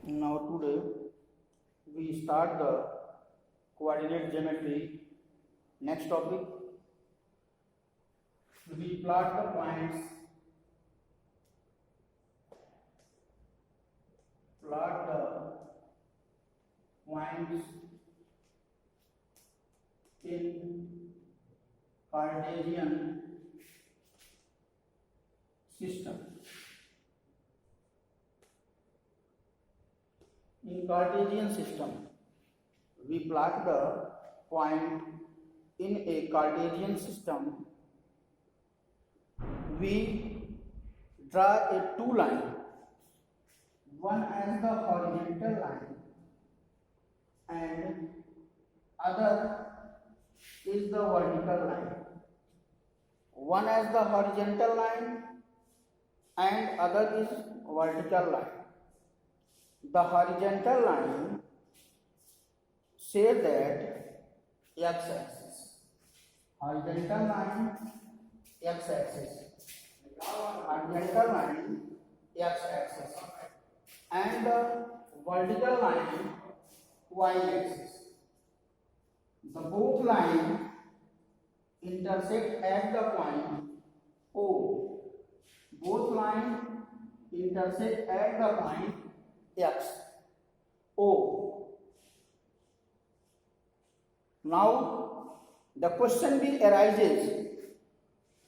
Now today we start the coordinate geometry. Next topic, we plot the points. Plot the points in Cartesian system. In Cartesian system, we plot the point in a Cartesian system. We draw a two line, one as the horizontal line and other is the vertical line. One as the horizontal line and other is vertical line. The horizontal line says that x-axis, horizontal line x-axis, horizontal line x-axis, and the vertical line y-axis. The both lines intersect at the point O. Both lines intersect at the point X, O. Now the question will arises,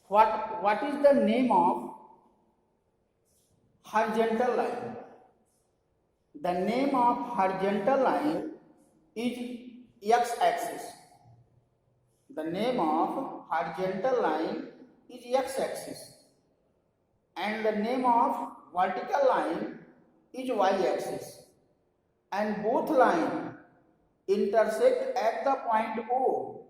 what is the name of horizontal line? The name of horizontal line is x-axis. The name of horizontal line is x-axis and the name of vertical line is y-axis, and both lines intersect at the point O.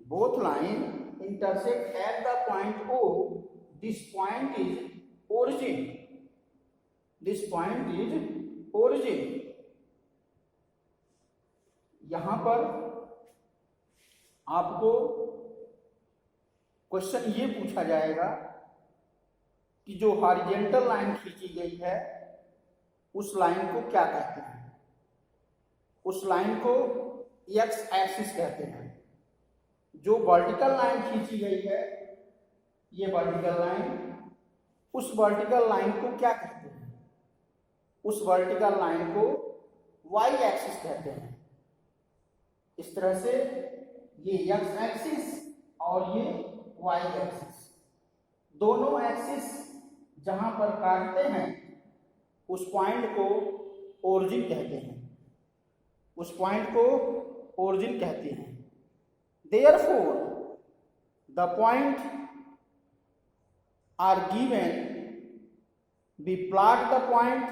Both lines intersect at the point O. This point is origin. This point is origin. यहाँ पर आपको question ये पूछा जाएगा कि जो horizontal line खींची गई है उस लाइन को क्या कहते हैं? उस लाइन को एक्स एक्सिस कहते हैं. जो वर्टिकल लाइन खींची गई है, ये वर्टिकल लाइन, उस वर्टिकल लाइन को क्या कहते हैं? उस वर्टिकल लाइन को वाई एक्सिस कहते हैं. इस तरह से ये एक्स एक्सिस और ये वाई एक्सिस, दोनों एक्सिस जहां पर काटते हैं उस पॉइंट को ओरिजिन कहते हैं. उस पॉइंट को ओरिजिन कहते हैं. Therefore, the point are given. We plot the point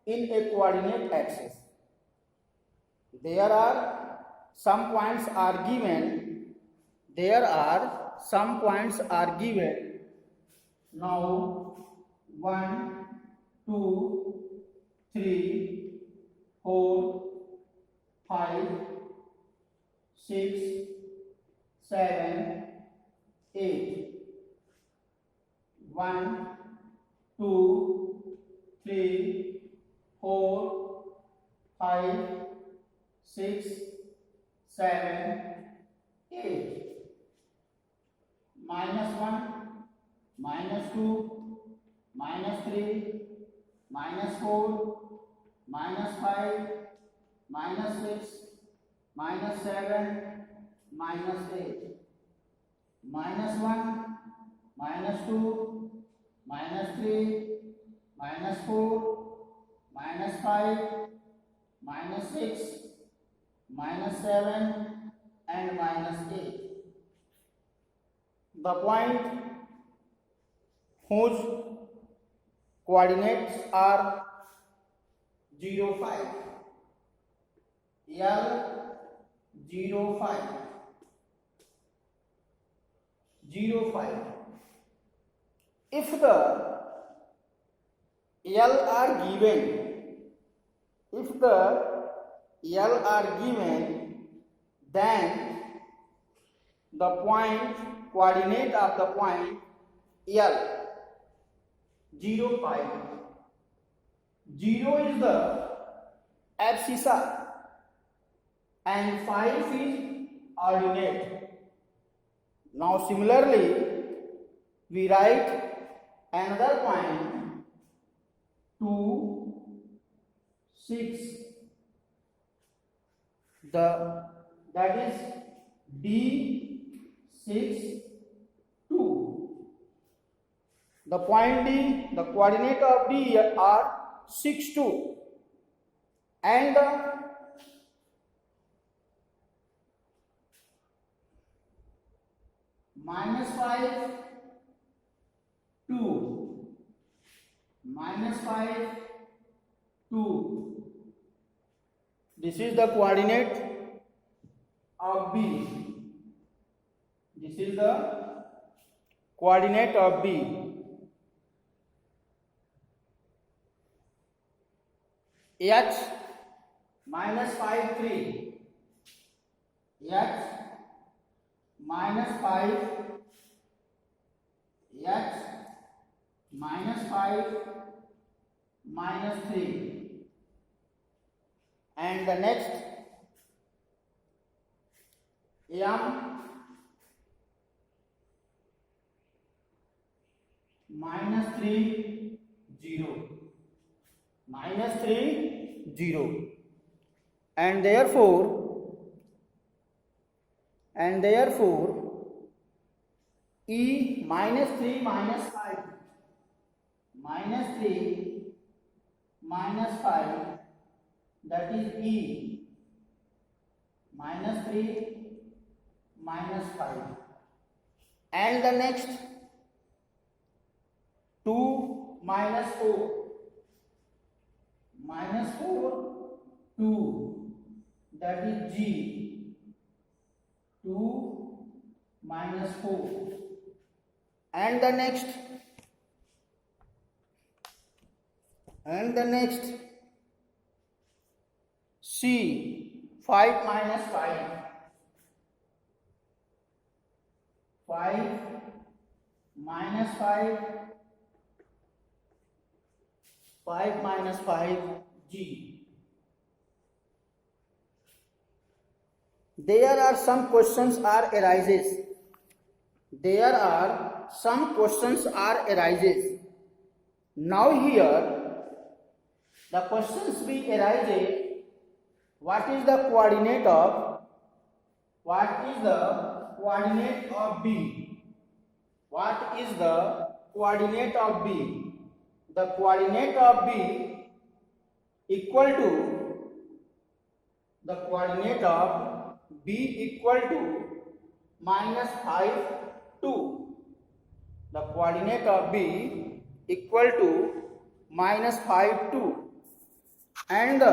in a coordinate axis. There are some points are given. There are some points are given. Now 1, 2, 3, 4, 5, 6, 7, 8. 1, 2, 3, 4, 5, 6, 7, 8. -1, -2, -3, -4, -5, -6, -7, -8. -1, -2, -3, -4, -5, -6, -7 and -8. The point whose coordinates are 0, 5, L 0, 5, 0, 5. If the L are given, if the L are given, then the point coordinate of the point L 0, 5. 0 is the abscissa, and 5 is ordinate. Now similarly, we write another point 2, 6. That is D6, 2. The point D, the coordinate of D are 6, 2, and the -5, 2, -5, 2. This is the coordinate of B. This is the coordinate of B. H -5, 3. H -5, H -5, -3. And the next M -3, 0. -3, 0. And therefore E -3, -5, -3, -5, that is E -3, -5. And the next 2 -4, -4, 2, that is G, 2 -4. And the next C, 5 -5, 5 -5, 5 -5, G. There are some questions arises. Now here the questions be arises. What is the coordinate of B? What is the coordinate of B? The coordinate of B equal to -5, 2. The coordinate of B equal to -5, 2. And the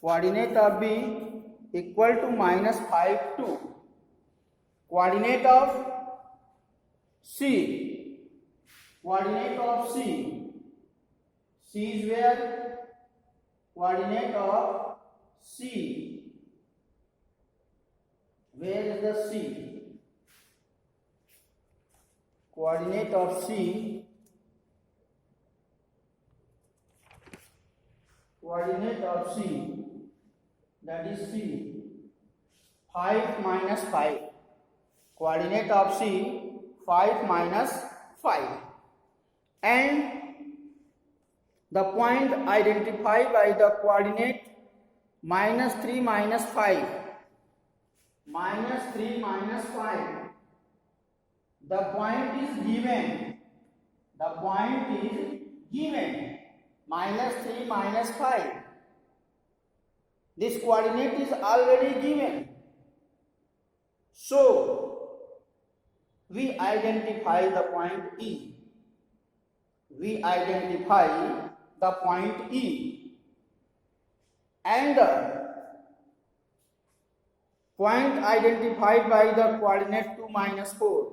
coordinate of B equal to -5, 2. Coordinate of C. C is where? Coordinate of C. Where is the C? Coordinate of C. That is C. 5 -5. Coordinate of C, 5 -5. And the point identified by the coordinate -3, -5. -3, -5. The point is given. -3, -5. This coordinate is already given. So we identify the point E. And the point identified by the coordinate 2 -4.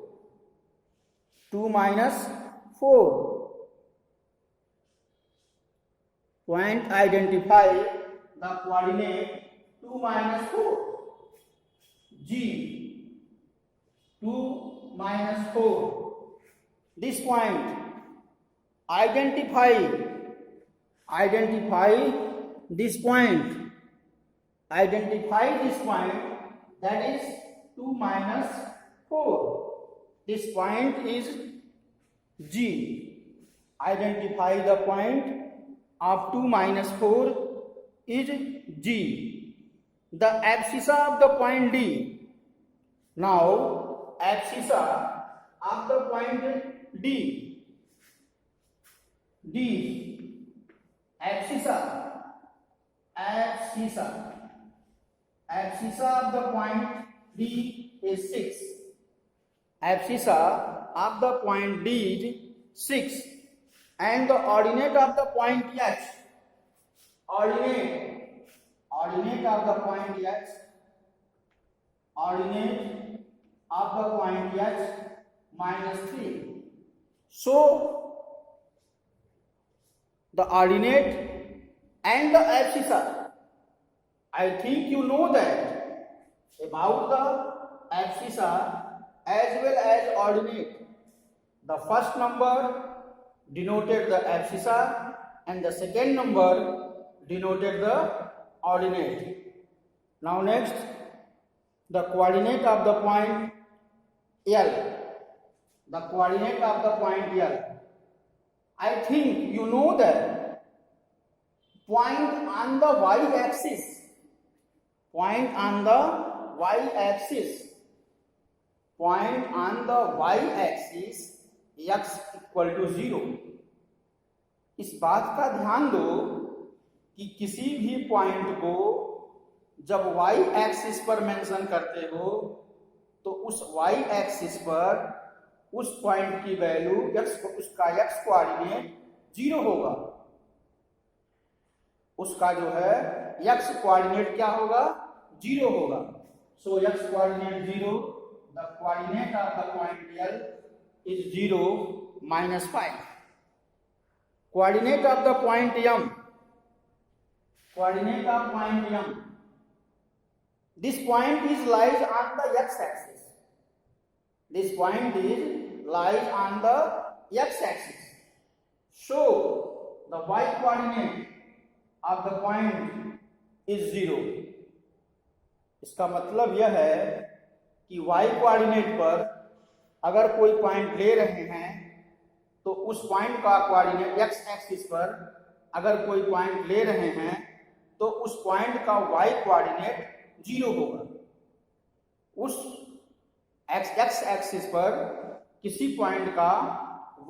2 -4. Point identify the coordinate 2 -4. G, 2 -4. This point identify Identify this point. Identify this point, that is 2 minus 4. This point is G. Identify the point of 2 minus 4 is G. The abscissa of the point D. Now, abscissa of the point D. Abscissa of the point D is 6. Abscissa of the point D is 6. And the ordinate of the point H. Ordinate of the point H. Ordinate of the point H minus 3. So, the ordinate and the abscissa. I think you know that about the abscissa as well as ordinate. The first number denoted the abscissa and the second number denoted the ordinate. Now next, the coordinate of the point L. The coordinate of the point L. I think you know that point on the y-axis. Point on the y-axis. Point on the y-axis x equal to 0. इस बात का ध्यान दो कि किसी भी point को जब y एक्सिस पर मेंशन करते हो तो उस y एक्सिस पर उस पॉइंट की वैल्यू उसका x कोऑर्डिनेट 0 होगा. उसका जो है x कोऑर्डिनेट क्या होगा? 0 होगा. सो x coordinate 0. The coordinate of the point L is 0 minus 5. Coordinate of the point M. Coordinate of point M. This point is lies on the x-axis. This point is lies on the x-axis. So the y-coordinate of the point is 0. इसका मतलब यह है कि y-coordinate पर अगर कोई point ले रहे हैं तो उस पॉइंट का कोऑर्डिनेट x एक्सिस पर अगर कोई पॉइंट ले रहे हैं तो उस पॉइंट का y कोऑर्डिनेट 0 होगा. उस x एक्सिस पर किसी पॉइंट का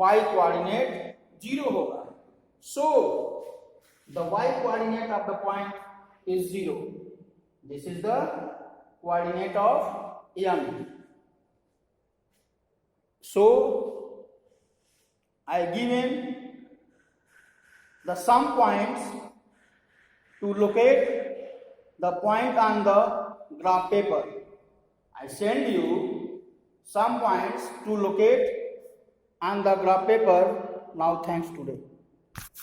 y कोऑर्डिनेट 0 होगा. So the y coordinate of the point is 0. This is the coordinate of M. So, I given the some points to locate the point on the graph paper. I send you some points to locate on the graph paper. Now thanks today.